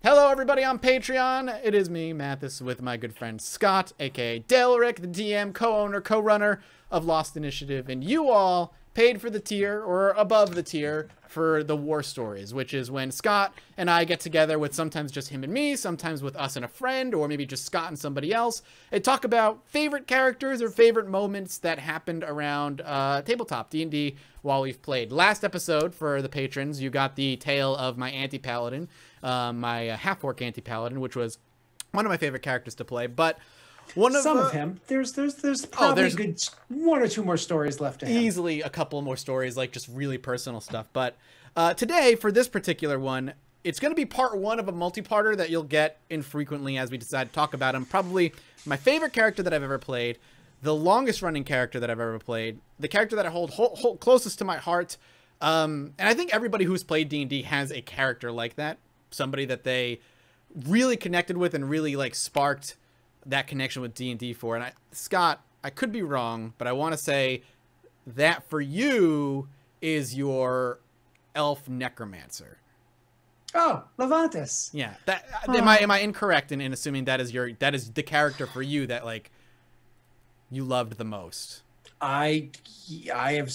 Hello, everybody on Patreon. It is me, Mathis, with my good friend Scott, aka Delric, the DM, co-owner, co-runner of Lost Initiative, and you all paid for the tier or above the tier for the War Stories, which is when Scott and I get together with sometimes just him and me, sometimes with us and a friend, or maybe just Scott and somebody else, and talk about favorite characters or favorite moments that happened around tabletop D&D while we've played. Last episode, for the patrons, you got the tale of my anti-paladin, my half-orc anti-paladin, which was one of my favorite characters to play, but one of of him. There's probably a good one or two more stories left to him. Easily a couple more stories, like just really personal stuff. But today, for this particular one, it's going to be part one of a multi-parter that you'll get infrequently as we decide to talk about him. Probably my favorite character that I've ever played, the longest running character that I've ever played, the character that I hold closest to my heart. And I think everybody who's played D&D has a character like that. Somebody that they really connected with and really like sparked that connection with D&D for. And Scott, I could be wrong, but I want to say that for you is your elf necromancer. Oh, Levantis. Yeah. That am I incorrect in assuming that is the character for you that like you loved the most? I have,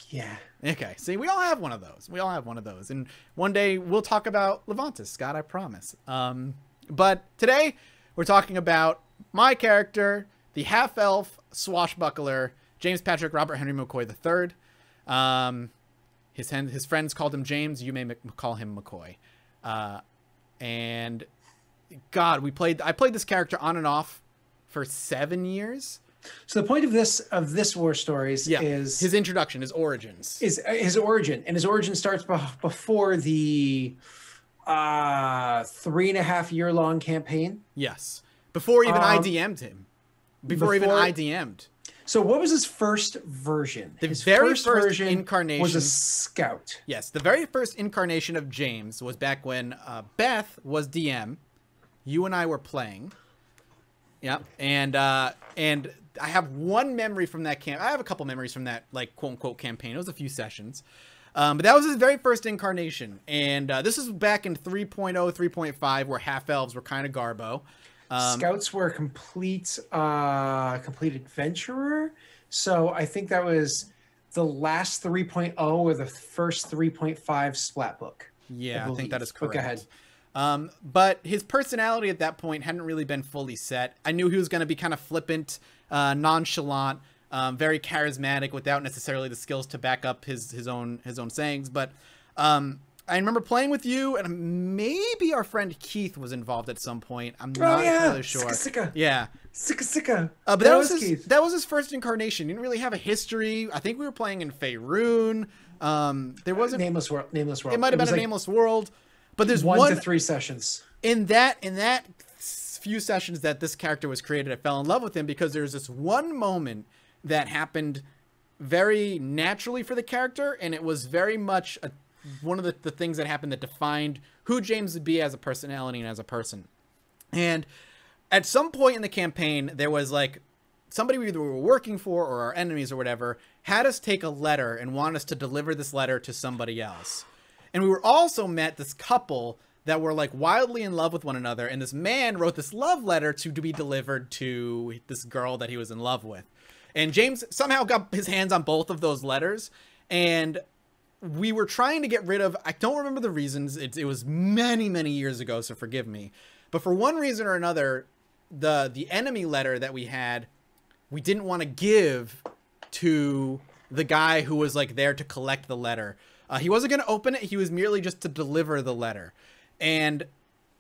yeah. Okay. See, we all have one of those. And one day we'll talk about Levantis, Scott, I promise. But today we're talking about my character, the half-elf swashbuckler, James Patrick Robert Henry McCoy III. His friends called him James. You may call him McCoy. And God, I played this character on and off for 7 years. So the point of this War Stories is his introduction, his origins. Is his origin, and his origin starts before the 3.5 year long campaign. Yes, before even I DM'd him. Before even I DM'd. So what was his first version? His very first version incarnation was a scout. Yes, the very first incarnation of James was back when Beth was DM. You and I were playing. Yeah, and I have one memory from that camp. I have a couple memories from that, like, quote-unquote campaign. It was a few sessions. But that was his very first incarnation. And this is back in 3.0, 3.5, where half-elves were kind of garbo. Scouts were a complete adventurer. So I think that was the last 3.0 or the first 3.5 splat book. Yeah, I think that is correct. Go ahead. But his personality at that point hadn't really been fully set. I knew he was going to be kind of flippant, nonchalant, very charismatic without necessarily the skills to back up his own sayings. But I remember playing with you, and maybe our friend Keith was involved at some point. I'm not really sure. Sicka. Yeah. Sicka. But that was his first incarnation. He didn't really have a history. I think we were playing in Faerun. There wasn't Nameless World. It might have been a Nameless World. But there's 1 to 3 sessions. In that few sessions that this character was created, I fell in love with him because there's this one moment that happened very naturally for the character, and it was very much one of the things that happened that defined who James would be as a personality and as a person. And at some point in the campaign, there was like somebody we either were working for or our enemies or whatever had us take a letter and want us to deliver this letter to somebody else. And we were also met this couple that were like wildly in love with one another. And this man wrote this love letter to be delivered to this girl that he was in love with. And James somehow got his hands on both of those letters. And we were trying to get rid of, I don't remember the reasons. It was many, many years ago, so forgive me. But for one reason or another, the enemy letter that we had, we didn't want to give to the guy who was like there to collect the letter. He wasn't going to open it. He was merely just to deliver the letter. And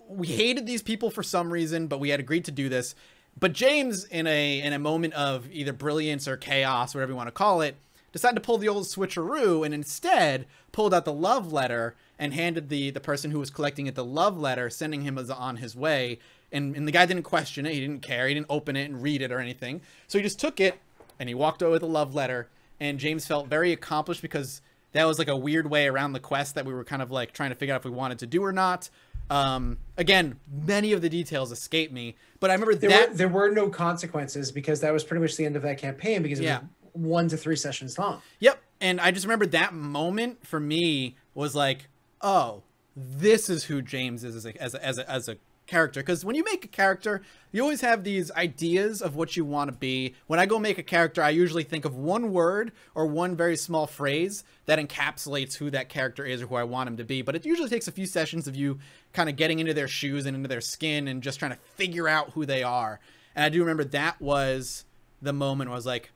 we hated these people for some reason, but we had agreed to do this. But James, in a moment of either brilliance or chaos, whatever you want to call it, decided to pull the old switcheroo and instead pulled out the love letter and handed the person who was collecting it the love letter, sending him on his way. And the guy didn't question it. He didn't care. He didn't open it and read it or anything. So he just took it and he walked away with a love letter. And James felt very accomplished because that was like a weird way around the quest that we were kind of like trying to figure out if we wanted to do or not. Again, many of the details escape me, but I remember there were no consequences because that was pretty much the end of that campaign because it was 1 to 3 sessions long. Yep. And I just remember that moment for me was like, oh, this is who James is as a character. Because when you make a character, you always have these ideas of what you want to be. When I go make a character, I usually think of one word or one very small phrase that encapsulates who that character is or who I want him to be. But it usually takes a few sessions of you kind of getting into their shoes and into their skin and just trying to figure out who they are. And I do remember that was the moment where I was like,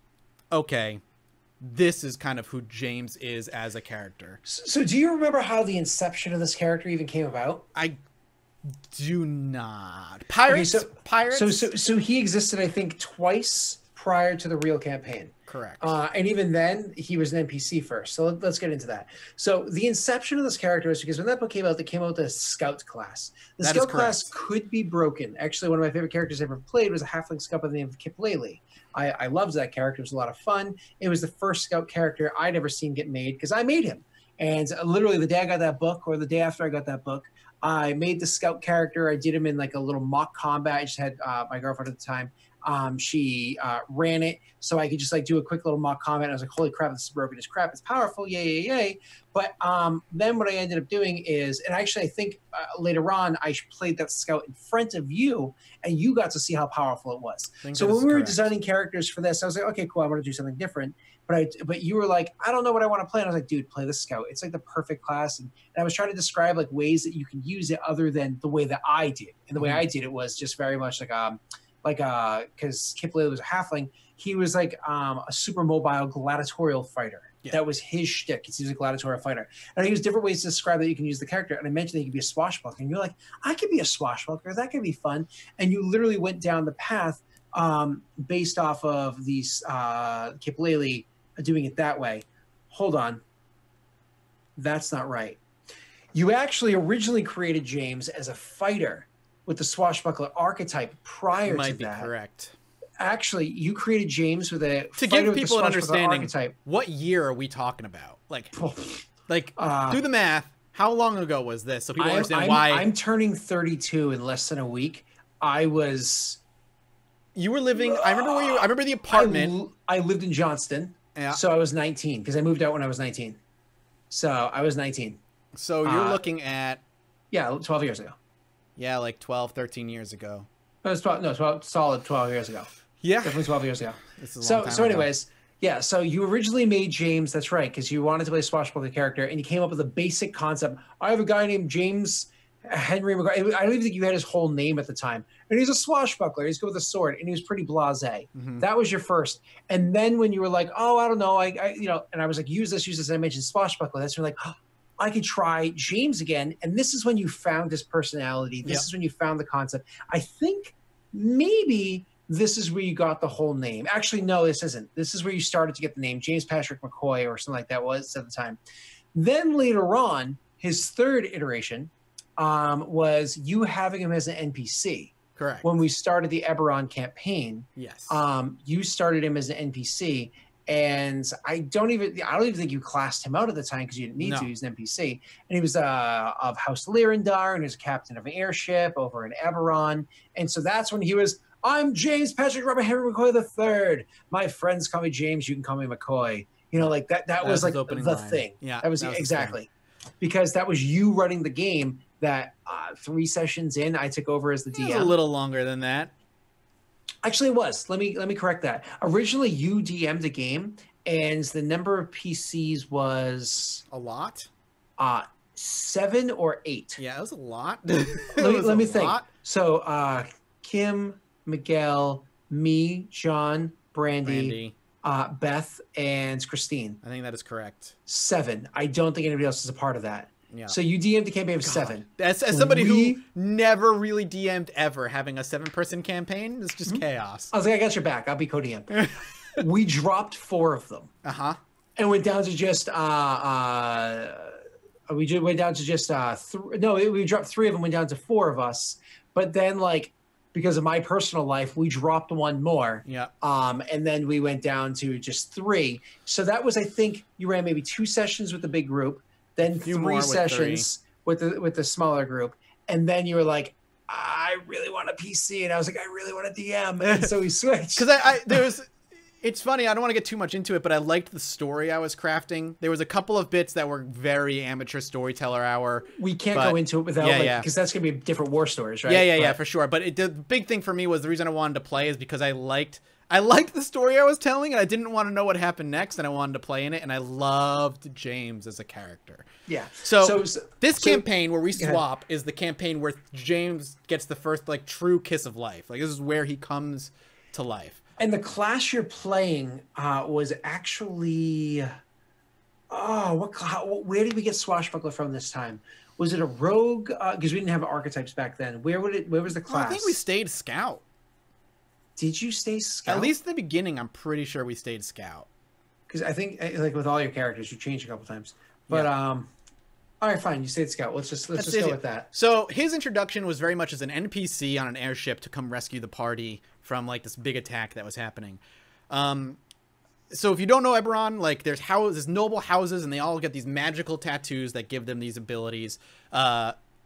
okay, this is kind of who James is as a character. So do you remember how the inception of this character even came about? I do not. Pirates? Okay, Pirates? So he existed, I think, twice prior to the real campaign. Correct. And even then, he was an NPC first. So let's get into that. So the inception of this character is because when that book came out, they came out with a Scout class. The Scout class could be broken. Actually, one of my favorite characters I ever played was a halfling scout by the name of Kiplele. I loved that character. It was a lot of fun. It was the first Scout character I'd ever seen get made because I made him. And literally the day I got that book or the day after I got that book, I made the Scout character. I did him in like a little mock combat. I just had my girlfriend at the time. She ran it so I could just like do a quick little mock combat. I was like, holy crap, this is broken as crap. It's powerful. Yay, yay, yay. But then what I ended up doing is, and actually I think later on I played that Scout in front of you and you got to see how powerful it was. So when we were designing characters for this, I was like, okay, cool. I want to do something different. But you were like, I don't know what I want to play. And I was like, dude, play the Scout. It's like the perfect class. And I was trying to describe like ways that you can use it other than the way that I did. And the way I did it was just very much because Kiplele was a halfling, he was like a super mobile gladiatorial fighter. Yeah. That was his shtick. He was a gladiatorial fighter. And I used different ways to describe that you can use the character. And I mentioned that he could be a swashbuckler. And you're like, I could be a swashbuckler. That could be fun. And you literally went down the path based off of these Kiplele doing it that way. Hold on. That's not right. You actually originally created James as a fighter with the swashbuckler archetype prior to that. Might be correct. Actually, you created James with a to give people an understanding. Archetype. What year are we talking about? Like do the math. How long ago was this? So people understand why. I'm turning 32 in less than a week. You were living. I remember where you. I remember the apartment. I lived in Johnston. Yeah. So I was 19 because I moved out when I was 19. So I was 19. So you're looking at. Yeah, 12 years ago. Yeah, like 12, 13 years ago. It was 12, solid 12 years ago. Yeah. Definitely 12 years ago. So anyways, yeah, so you originally made James, that's right, because you wanted to play a swashbuckler character, and you came up with a basic concept. I have a guy named James Henry McGraw. I don't even think you had his whole name at the time. And he's a swashbuckler. He's good with a sword, and he was pretty blasé. Mm-hmm. That was your first. And then when you were like, oh, I don't know, and I was like, use this, and I mentioned swashbuckler. That's when you're like, oh, I could try James again. And this is when you found his personality. This is when you found the concept. I think maybe this is where you got the whole name. Actually, no, this isn't. This is where you started to get the name James Patrick McCoy or something like that was at the time. Then later on, his third iteration was you having him as an NPC. Correct. When we started the Eberron campaign, yes, you started him as an NPC. And I don't even think you classed him out at the time because you didn't need to. He's an NPC. And he was of House Lyrindar, and he was a captain of an airship over in Eberron. And so that's when he was, I'm James Patrick Robert Henry McCoy III. My friends call me James. You can call me McCoy. You know, like that was like the thing. Yeah, that was exactly. Because that was you running the game that 3 sessions in, I took over as the DM. It was a little longer than that. Actually, it was. Let me correct that. Originally, you DM'd a game, and the number of PCs was a lot. 7 or 8. Yeah, it was a lot. let me think. So, Kim, Miguel, me, John, Brandy, Beth, and Christine. I think that is correct. 7. I don't think anybody else is a part of that. Yeah. So you DM'd a campaign of 7. As somebody who never really DM'd ever, having a 7-person campaign is just chaos. I was like, I got your back. I'll be co-DM. We dropped 4 of them. And went down to just we dropped 3 of them, went down to 4 of us. But then because of my personal life, we dropped 1 more. Yeah. And then we went down to just 3. So that was, I think, you ran maybe 2 sessions with the big group. Then 3 sessions with the smaller group, and then you were like, "I really want a PC," and I was like, "I really want a DM," and so we switched. Because there was It's funny, I don't want to get too much into it, but I liked the story I was crafting. There was a couple of bits that were very amateur storyteller hour. We can't go into it without, because that's going to be different war stories, right? Yeah, for sure. But the big thing for me was the reason I wanted to play is because I liked the story I was telling, and I didn't want to know what happened next, and I wanted to play in it, and I loved James as a character. Yeah. So this campaign where we swap is the campaign where James gets the first, like, true kiss of life. Like, this is where he comes to life. And the class you're playing was actually, where did we get Swashbuckler from this time? Was it a rogue? Because we didn't have archetypes back then. Where was the class? I think we stayed scout. Did you stay scout? At least in the beginning, I'm pretty sure we stayed scout. Because I think, like, with all your characters, you changed a couple times. But all right, fine. You stayed scout. Let's just go with that. So his introduction was very much as an NPC on an airship to come rescue the party from, like, this big attack that was happening. So if you don't know Eberron, like, there's noble houses, and they all get these magical tattoos that give them these abilities.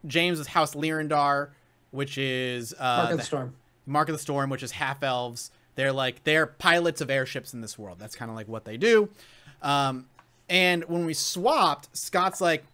James is House Lyrandar, which is Mark of the Storm. Mark of the Storm, which is half-elves. They're pilots of airships in this world. That's kind of like what they do. And when we swapped, Scott's like,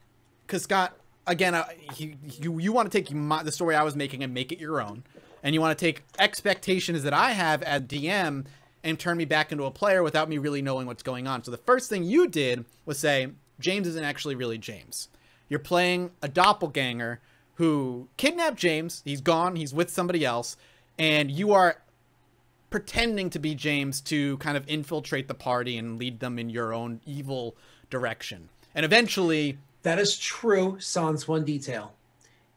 because Scott, again, you want to take the story I was making and make it your own. And you want to take expectations that I have as DM and turn me back into a player without me really knowing what's going on. So the first thing you did was say, James isn't actually really James. You're playing a doppelganger who kidnapped James. He's gone. He's with somebody else. And you are pretending to be James to kind of infiltrate the party and lead them in your own evil direction. And eventually... That is true, sans one detail.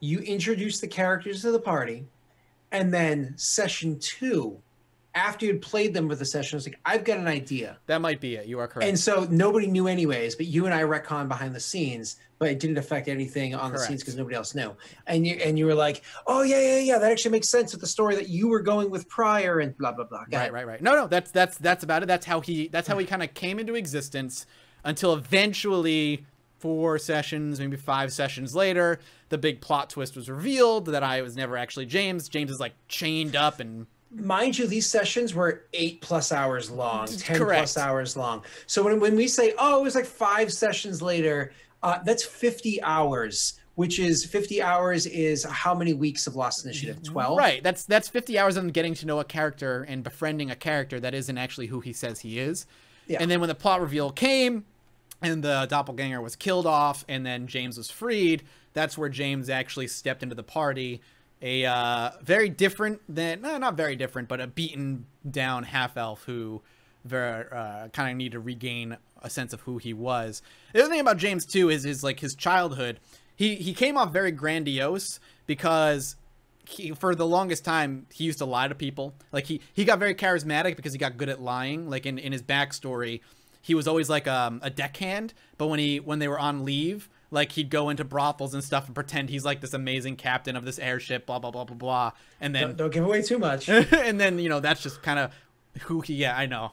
You introduce the characters to the party, and then session 2, after you'd played them with the session, I was like, I've got an idea. That might be it. You are correct. And so nobody knew anyways, but you and I retconned behind the scenes, but it didn't affect anything on the scenes because nobody else knew. And you were like, oh, yeah, that actually makes sense with the story that you were going with prior and blah, blah, blah. Right. No, that's about it. That's how he kind of came into existence until eventually 4 sessions, maybe 5 sessions later, the big plot twist was revealed that I was never actually James. James is, like, chained up and... Mind you, these sessions were 8+ hours long, 10+ hours long. So when we say, oh, it was like 5 sessions later, that's 50 hours, which is 50 hours is how many weeks of Lost Initiative? 12? Right. That's 50 hours on getting to know a character and befriending a character that isn't actually who he says he is. Yeah. And then when the plot reveal came and the doppelganger was killed off and then James was freed, that's where James actually stepped into the party. Very different than, not very different, but a beaten down half-elf who kind of needed to regain a sense of who he was. The other thing about James too is his childhood. He came off very grandiose because for the longest time he used to lie to people. Like he got very charismatic because he got good at lying. Like in his backstory, he was always like a deckhand, but when they were on leave, like, he'd go into brothels and stuff and pretend he's, like, this amazing captain of this airship, blah, blah, blah, blah, blah. And then... Don't give away too much. And then, that's just kind of who he... Yeah, I know.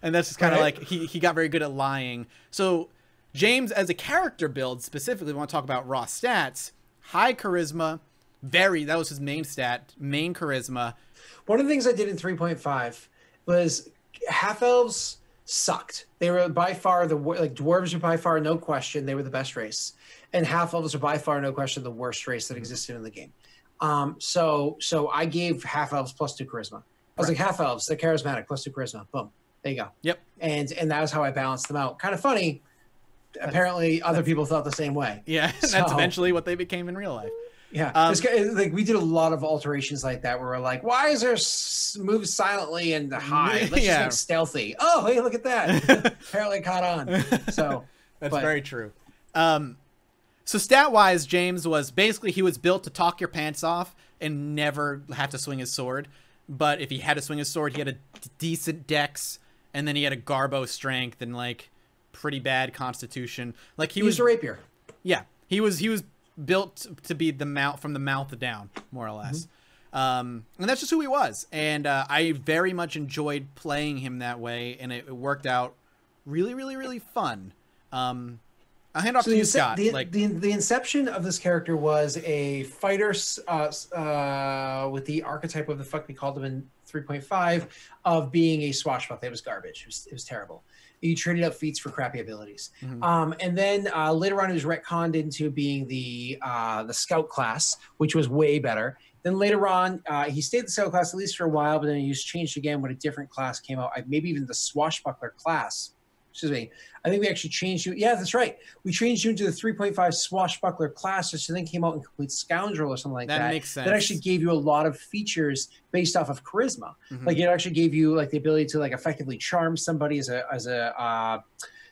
And that's just kind of like, he got very good at lying. So, James, as a character build, specifically, we want to talk about raw stats. High charisma. That was his main stat. Main charisma. One of the things I did in 3.5 was half-elves... sucked. They were by far dwarves are by far, no question, they were the best race, and half-elves are by far, no question, the worst race that existed in the game. So I gave half-elves +2 charisma. I was like, half-elves, they're charismatic, +2 charisma. Boom, there you go. Yep. And that was how I balanced them out. Kind of funny. Apparently, other people thought the same way. Yeah, that's eventually what they became in real life. Yeah, like we did a lot of alterations like that where we're like, why is there move silently and hide? Let's just make stealthy. Oh, hey, look at that. Apparently it caught on. So that's very true. So stat-wise, James was basically, he was built to talk your pants off and never have to swing his sword. But if he had to swing his sword, he had a decent dex, and then he had a garbo strength and, like, pretty bad constitution. Like he was a rapier. Yeah, he was built to be from the mouth down, more or less. And that's just who he was. And I very much enjoyed playing him that way, and it worked out really, really, really fun. I'll hand off to you, Scott. The inception of this character was a fighter with the archetype of the fuck we called him in 3.5 of being a swashbuckler. It was garbage. It was terrible. You traded up feats for crappy abilities. And then later on, he was retconned into being the scout class, which was way better. Then later on, he stayed the scout class at least for a while, but then he was changed again when a different class came out. Maybe even the swashbuckler class. Excuse me. I think we actually changed you. Yeah, that's right. We changed you into the 3.5 swashbuckler class, which then came out in complete scoundrel or something like that. That makes sense. That actually gave you a lot of features based off of charisma. Like it actually gave you like the ability to like effectively charm somebody as a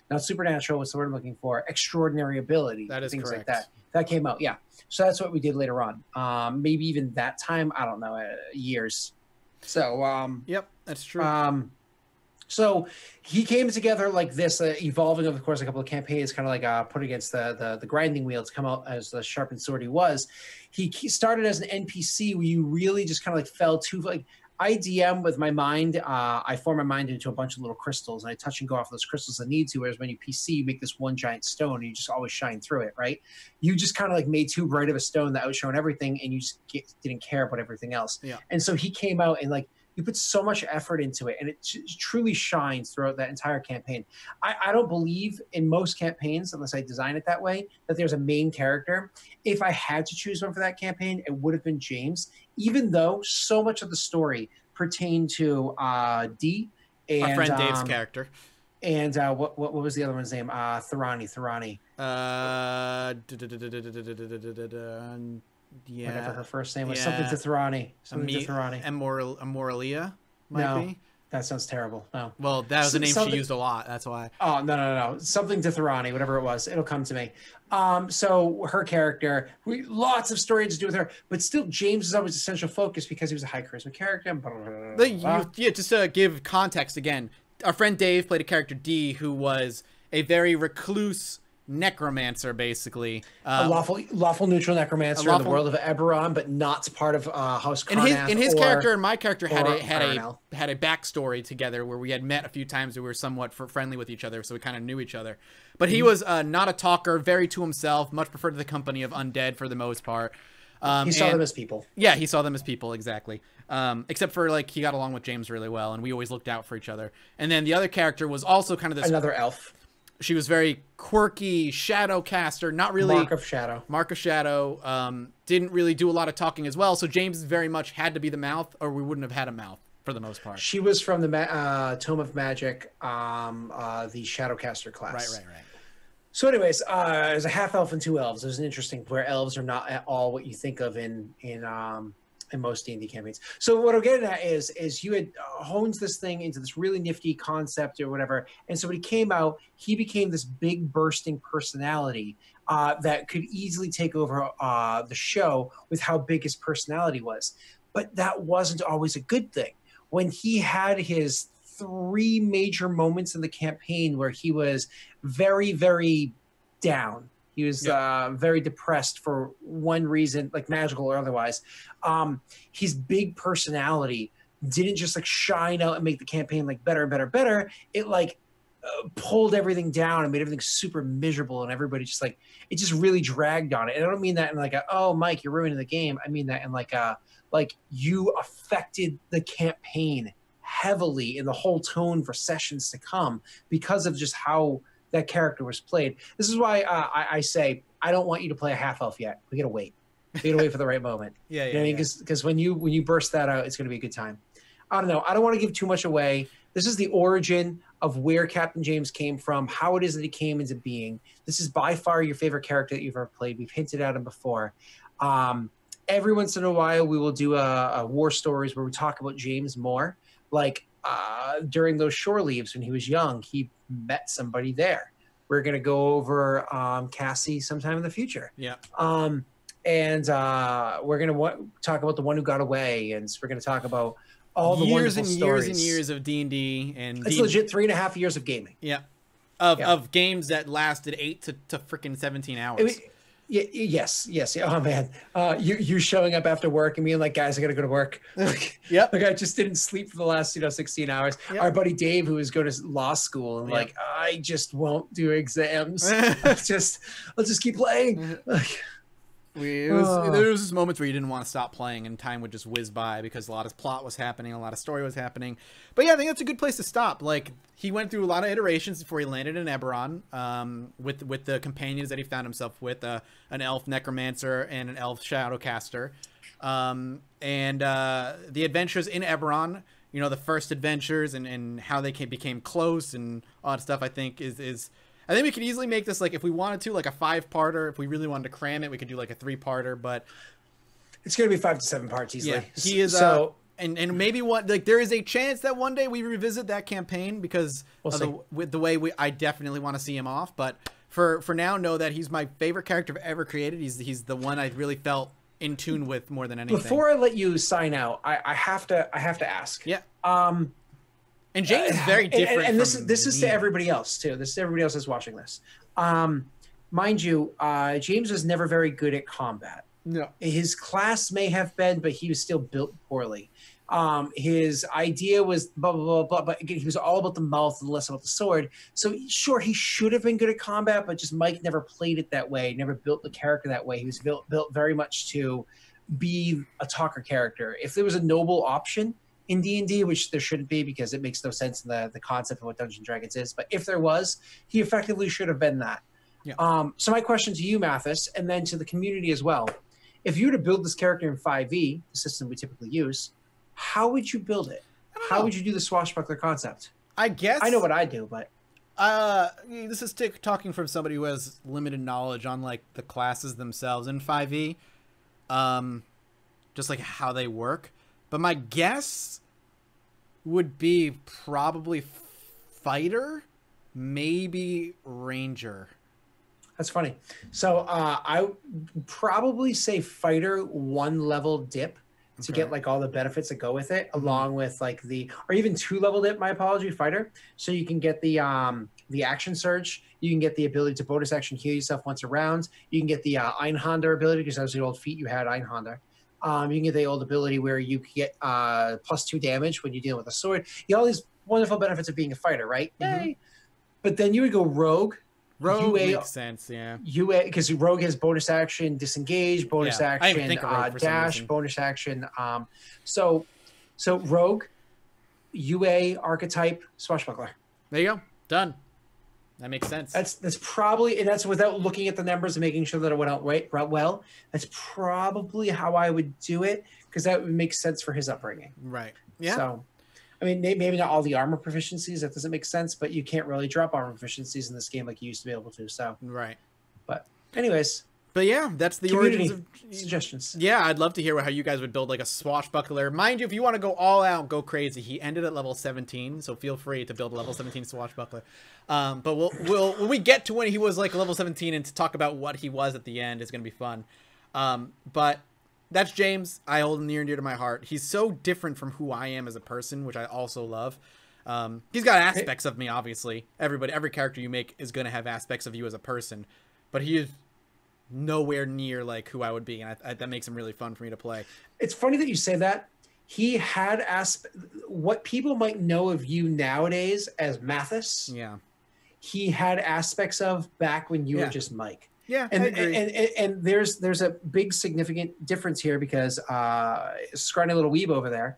not supernatural. What's the word I'm looking for? Extraordinary ability. That is things correct. like that. That came out. Yeah. So that's what we did later on. Maybe even that time. I don't know. Years. So. Yep, that's true. So he came together like this, evolving over the course of a couple of campaigns, kind of like put against the grinding wheel to come out as the sharpened sword he was. He started as an NPC where you really just kind of like fell to like I DM with my mind. I form my mind into a bunch of little crystals, and I touch and go off those crystals I need to. Whereas when you PC, you make this one giant stone, and you just always shine through it, right? You just kind of like made too bright of a stone that outshone everything, and you just didn't care about everything else. Yeah. And so he came out and like. You put so much effort into it, and it truly shines throughout that entire campaign. I don't believe in most campaigns, unless I design it that way, that there's a main character. If I had to choose one for that campaign, it would have been James, even though so much of the story pertained to D and our friend Dave's character. And what was the other one's name? Thorani. Yeah, whatever her first name was, something to Thorani. Amoralia might be. That sounds terrible. No. Well, that was a name she used a lot. That's why. Oh, no. Something to Thorani, whatever it was. It'll come to me. So her character, lots of story to do with her, but still James is always essential focus because he was a high charisma character. Just to give context again, our friend Dave played a character D who was a very recluse necromancer, basically a lawful neutral necromancer in the world of Eberron, but not part of House Carnath. And his character and my character had a backstory together where we had met a few times. We were somewhat friendly with each other, so we kind of knew each other. But he was not a talker, very to himself, much preferred the company of undead for the most part. He saw them as people. Yeah, he saw them as people, exactly. Except for like he got along with James really well, and we always looked out for each other. And then the other character was also kind of this another elf. She was very quirky, shadow caster, not really... Mark of Shadow. Didn't really do a lot of talking as well, so James very much had to be the mouth, or we wouldn't have had a mouth for the most part. She was from the Tome of Magic, the Shadowcaster class. Right. So anyways, there's a half-elf and two elves. There's an interesting... where elves are not at all what you think of in most D&D campaigns. So what I'm getting at is you had honed this thing into this really nifty concept or whatever. And so when he came out, he became this big bursting personality that could easily take over the show with how big his personality was. But that wasn't always a good thing. When he had his 3 major moments in the campaign where he was very, very down, he was very depressed for one reason, like magical or otherwise. His big personality didn't just like shine out and make the campaign like better. It like pulled everything down and made everything super miserable, and everybody just like it just really dragged on it. And I don't mean that in like oh Mike, you're ruining the game. I mean that in like you affected the campaign heavily in the whole tone for sessions to come because of just how that character was played. This is why I say I don't want you to play a half elf yet. We gotta wait. We gotta wait for the right moment. Yeah. You know what I mean? Because when you burst that out, it's gonna be a good time. I don't know. I don't want to give too much away. This is the origin of where Captain James came from, how it is that he came into being. This is by far your favorite character that you've ever played. We've hinted at him before. Every once in a while, we will do a war stories where we talk about James more. Like during those shore leaves when he was young, he met somebody there. We're going to go over Cassie sometime in the future. Yeah. And we're going to talk about the one who got away, and we're going to talk about all the wonderful stories. Years and years of D&D. And it's legit 3.5 years of gaming. Yeah. Of games that lasted 8 to freaking 17 hours. Yes. Oh man, you showing up after work and being like, guys, I gotta go to work. Like, Yep. Like I just didn't sleep for the last 16 hours. Yep. Our buddy Dave, who was going to law school, and like, I just won't do exams. I'll just keep playing. Like, there was this moments where you didn't want to stop playing and time would just whiz by because a lot of plot was happening, a lot of story was happening. But yeah, I think that's a good place to stop. Like, he went through a lot of iterations before he landed in Eberron, with the companions that he found himself with, an elf necromancer and an elf shadowcaster. And the adventures in Eberron, you know, the first adventures and how they became close and all that stuff, I think is I think we could easily make this, like, if we wanted to, like a 5-parter. If we really wanted to cram it, we could do like a 3-parter, but it's going to be 5 to 7 parts easily. Yeah, he is so and maybe there is a chance that one day we revisit that campaign because with the way I definitely want to see him off, but for now, know that he's my favorite character I've ever created. He's the one I really felt in tune with more than anything. Before I let you sign out, I have to ask. Yeah. And James is very different. And this is to everybody else too. This is everybody else that's watching this. Mind you, James was never very good at combat. No. His class may have been, but he was still built poorly. His idea was blah, blah, blah, blah, but again, he was all about the mouth and less about the sword. So sure, he should have been good at combat, but just Mike never played it that way, never built the character that way. He was built very much to be a talker character. If there was a noble option in D&D, which there shouldn't be because it makes no sense in the concept of what Dungeons & Dragons is, but if there was, he effectively should have been that. Yeah. So my question to you, Mathis, and then to the community as well, if you were to build this character in 5e, the system we typically use, how would you build it? How would you do the swashbuckler concept? I guess I know what I do, but this is talking from somebody who has limited knowledge on like the classes themselves in 5e, just like how they work. But my guess would be probably fighter, maybe ranger. That's funny. So I would probably say fighter 1 level dip to get like all the benefits that go with it, along with like or even 2 level dip, my apology, fighter. So you can get the action surge. You can get the ability to bonus action heal yourself once a round. You can get the Einhander ability, because that was the old feat you had, Einhander. You can get the old ability where you get +2 damage when you deal with a sword. You get all these wonderful benefits of being a fighter, right? Yay! But then you would go rogue. Rogue makes sense, yeah. UA, because rogue has bonus action disengage, bonus action dash, bonus action. So rogue, UA archetype, swashbuckler. There you go, done. That makes sense. That's probably, and that's without looking at the numbers and making sure that it went out right well. That's probably how I would do it, because that would make sense for his upbringing. Right. Yeah. So, I mean, maybe not all the armor proficiencies. That doesn't make sense, but you can't really drop armor proficiencies in this game like you used to be able to. So. Right. But anyways. But yeah, that's the origins of suggestions. Yeah, I'd love to hear how you guys would build like a swashbuckler. Mind you, if you want to go all out, go crazy. He ended at level 17, so feel free to build a level 17 swashbuckler. But when we get to when he was like level 17 and to talk about what he was at the end, is going to be fun. But that's James. I hold him near and dear to my heart. He's so different from who I am as a person, which I also love. He's got aspects of me, obviously. Every character you make is going to have aspects of you as a person, but he is nowhere near like who I would be, and that makes him really fun for me to play. It's funny that you say that. He had what people might know of you nowadays as Mathis. Yeah, he had aspects of back when you were just Mike. Yeah, and there's a big significant difference here, because scrawny little weeb over there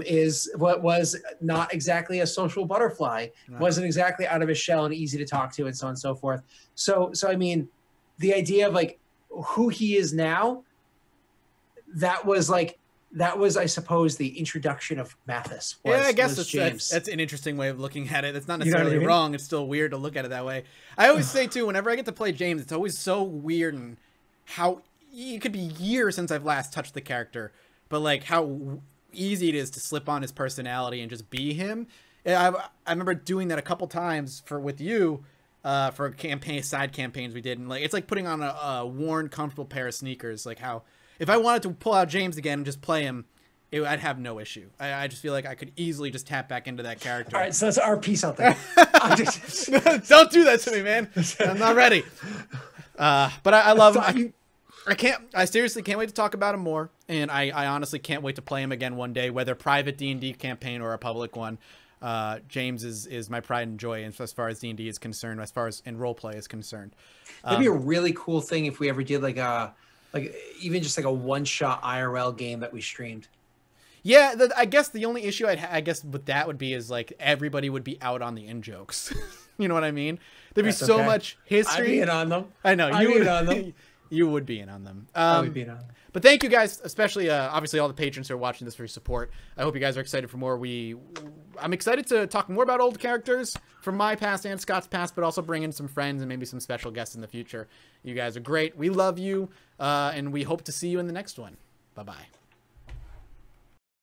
is what was not exactly a social butterfly, wasn't exactly out of his shell and easy to talk to, and so on and so forth. So I mean, the idea of like who he is now, that was, I suppose, the introduction of Mathis. I guess that's an interesting way of looking at it. It's not necessarily wrong. It's still weird to look at it that way. I always say too, whenever I get to play James, it's always so weird, and how it could be years since I've last touched the character, but like how easy it is to slip on his personality and just be him. I remember doing that a couple times with you. For side campaigns we did, and like it's like putting on a worn, comfortable pair of sneakers. Like how, if I wanted to pull out James again and just play him, I'd have no issue. I just feel like I could easily just tap back into that character. All right, so that's our piece out there. Don't do that to me, man. I'm not ready. But I love him. I seriously can't wait to talk about him more. And I honestly can't wait to play him again one day, whether private D&D campaign or a public one. James is my pride and joy as far as D&D is concerned, as far as in roleplay is concerned. That'd be a really cool thing if we ever did like even just like a one-shot IRL game that we streamed. Yeah, I guess the only issue I guess with that would be is like everybody would be out on the in jokes. You know what I mean? There'd be so much history. I'd be in on them. I know you would. On them. You would be in on them. I would be in on them. But thank you guys, especially obviously all the patrons who are watching this for your support. I hope you guys are excited for more. I'm excited to talk more about old characters from my past and Scott's past, but also bring in some friends and maybe some special guests in the future. You guys are great. We love you, and we hope to see you in the next one. Bye-bye.